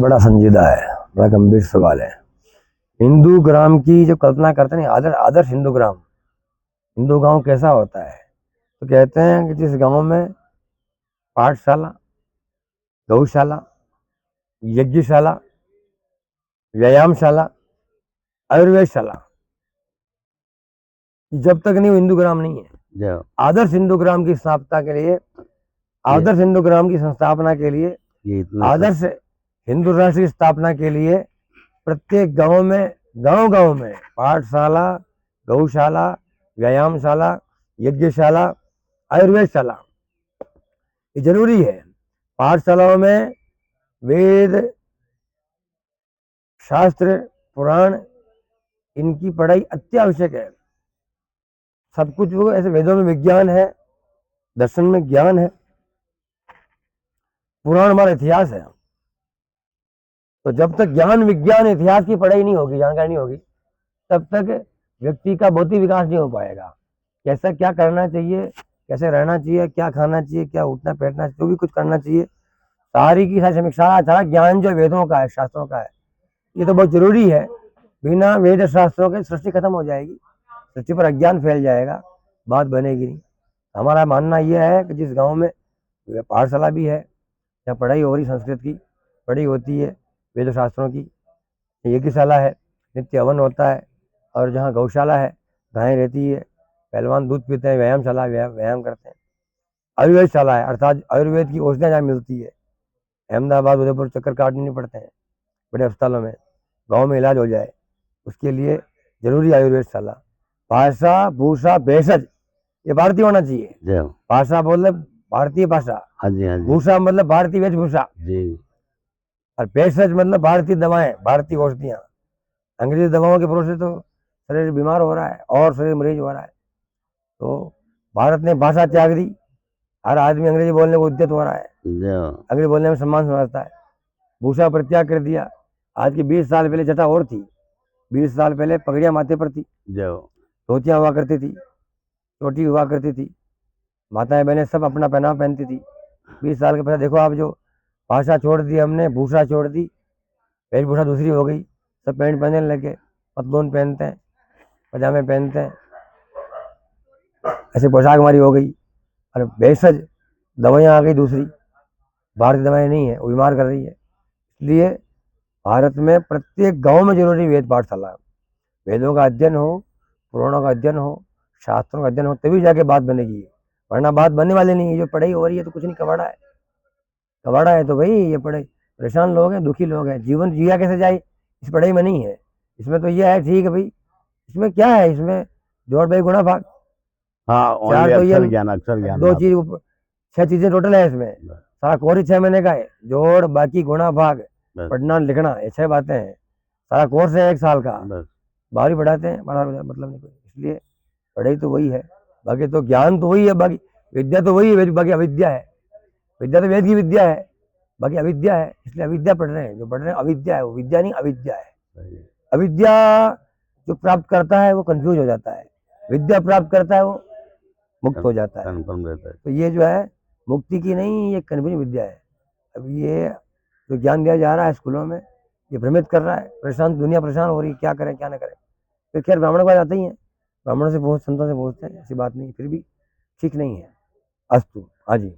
बड़ा संजीदा है, बड़ा गंभीर सवाल है। हिंदू ग्राम की जो कल्पना करते हैं, आदर्श हिंदू ग्राम, हिंदू गांव कैसा होता है? तो कहते हैं कि जिस गांव में पाठशाला, गौशाला, यज्ञशाला, व्यायामशाला, आयुर्वेदशाला, जब तक नहीं वो हिंदू ग्राम नहीं है। आदर्श हिंदू ग्राम की स्थापना के लिए, आदर्श हिंदू ग्राम की संस्थापना के लिए, आदर्श हिंदू राष्ट्र की स्थापना के लिए प्रत्येक गांव में, गांव में पाठशाला, गौशाला, व्यायामशाला, यज्ञशाला, आयुर्वेदशाला ये जरूरी है। पाठशालाओं में वेद, शास्त्र, पुराण इनकी पढ़ाई अत्यावश्यक है। सब कुछ वो ऐसे, वेदों में विज्ञान है, दर्शन में ज्ञान है, पुराण हमारा इतिहास है। तो जब तक ज्ञान, विज्ञान, इतिहास की पढ़ाई नहीं होगी, जानकारी नहीं होगी, तब तक व्यक्ति का बौद्धिक विकास नहीं हो पाएगा। कैसा क्या करना चाहिए, कैसे रहना चाहिए, क्या खाना चाहिए, क्या उठना बैठना, जो भी कुछ करना चाहिए, सारी की सारी समीक्षा, सारा ज्ञान जो वेदों का है, शास्त्रों का है, ये तो बहुत जरूरी है। बिना वेद शास्त्रों के सृष्टि खत्म हो जाएगी, सृष्टि पर अज्ञान फैल जाएगा, बात बनेगी नहीं। हमारा मानना यह है कि जिस गांव में पाठशाला भी है, जहाँ पढ़ाई हो रही, संस्कृत की पढ़ाई होती है, वेद शास्त्रों की, यज्ञशाला है, नित्य हवन होता है, और जहाँ गौशाला है, गायें रहती है, पहलवान दूध पीते हैं, व्यायामशाला व्यायाम करते हैं, आयुर्वेदशाला है, अर्थात आयुर्वेद की औषधियाँ जहाँ मिलती है, अहमदाबाद, उदयपुर चक्कर काटने नहीं पड़ते हैं बड़े अस्पतालों में, गाँव में इलाज हो जाए, उसके लिए जरूरी आयुर्वेदशाला। भाषा, भूषा, भेषज ये भारतीय होना चाहिए। भाषा बोले भारतीय भाषा, भूषा मतलब भारतीय वेशभूषा, और भेषज मतलब भारतीय दवाएं, भारतीय औषधियाँ। अंग्रेजी दवाओं के भरोसे तो शरीर बीमार हो रहा है और शरीर मरीज हो रहा है। तो भारत ने भाषा त्याग दी, हर आदमी अंग्रेजी बोलने को उद्यत हो रहा है, अंग्रेजी बोलने में सम्मान समझता है। भूषा पर त्याग कर दिया। आज की 20 साल पहले जटा और थी, 20 साल पहले पगड़ियां माथे पर थी, धोतियां हुआ करती थी, चोटी हुआ करती थी, माताएं बहनें सब अपना पहनावा पहनती थी। 20 साल के पहले देखो आप, जो भाषा छोड़ दी हमने, भूषा छोड़ दी, वेशभूषा दूसरी हो गई, सब पैंट पहनने लगे, पतलून पहनते हैं, पजामे पहनते हैं, ऐसे पोशाक हमारी हो गई। और भेषज दवाइयाँ आ गई दूसरी, भारतीय दवाएं नहीं है, वो बीमार कर रही है। इसलिए भारत में प्रत्येक गांव में जरूरी वेद पाठशाला, वेदों का अध्ययन हो, पुराणों का अध्ययन हो, शास्त्रों का अध्ययन हो, तभी जाके बात बनेगी, वरना बात बनने वाली नहीं है। जो पढ़ाई हो रही है तो कुछ नहीं, कबाड़ा है, कबाड़ा है। तो भाई ये पढ़ाई, परेशान लोग हैं, दुखी लोग हैं, जीवन जिया कैसे जाए इस पढ़ाई में नहीं है। इसमें तो यह है, ठीक है भाई, इसमें क्या है, इसमें जोड़ भाई गुणा भाग, चार तो ये दो चीज, 6 चीजें टोटल है इसमें, सारा कोर्स 6 महीने का है, जोड़ बाकी गुणा भाग पढ़ना लिखना, ये 6 बातें हैं, सारा कोर्स है 1 साल का, बाहर ही पढ़ाते हैं, बड़ा मतलब नहीं कोई। इसलिए पढ़ाई तो वही है, बाकी तो ज्ञान तो वही है, बाकी विद्या तो वही है, बाकी अविद्या है। विद्या तो वेद की विद्या है, बाकी अविद्या है, इसलिए अविद्या पढ़ रहे हैं। जो पढ़ रहे हैं अविद्या है, वो विद्या नहीं, अविद्या है। अविद्या जो प्राप्त करता है वो कंफ्यूज हो जाता है, विद्या प्राप्त करता है वो मुक्त हो जाता है। तो ये जो है मुक्ति की नहीं, ये कन्फ्यूजन विद्या है। अब ये जो ज्ञान दिया जा रहा है स्कूलों में, ये भ्रमित कर रहा है, परेशान, दुनिया परेशान हो रही है, क्या करें क्या ना करें। फिर खैर ब्राह्मण को आते ही हैं, ब्राह्मणों से बहुत संतों से पूछते हैं, ऐसी बात नहीं, फिर भी ठीक नहीं है। अस्तु, हाँ जी।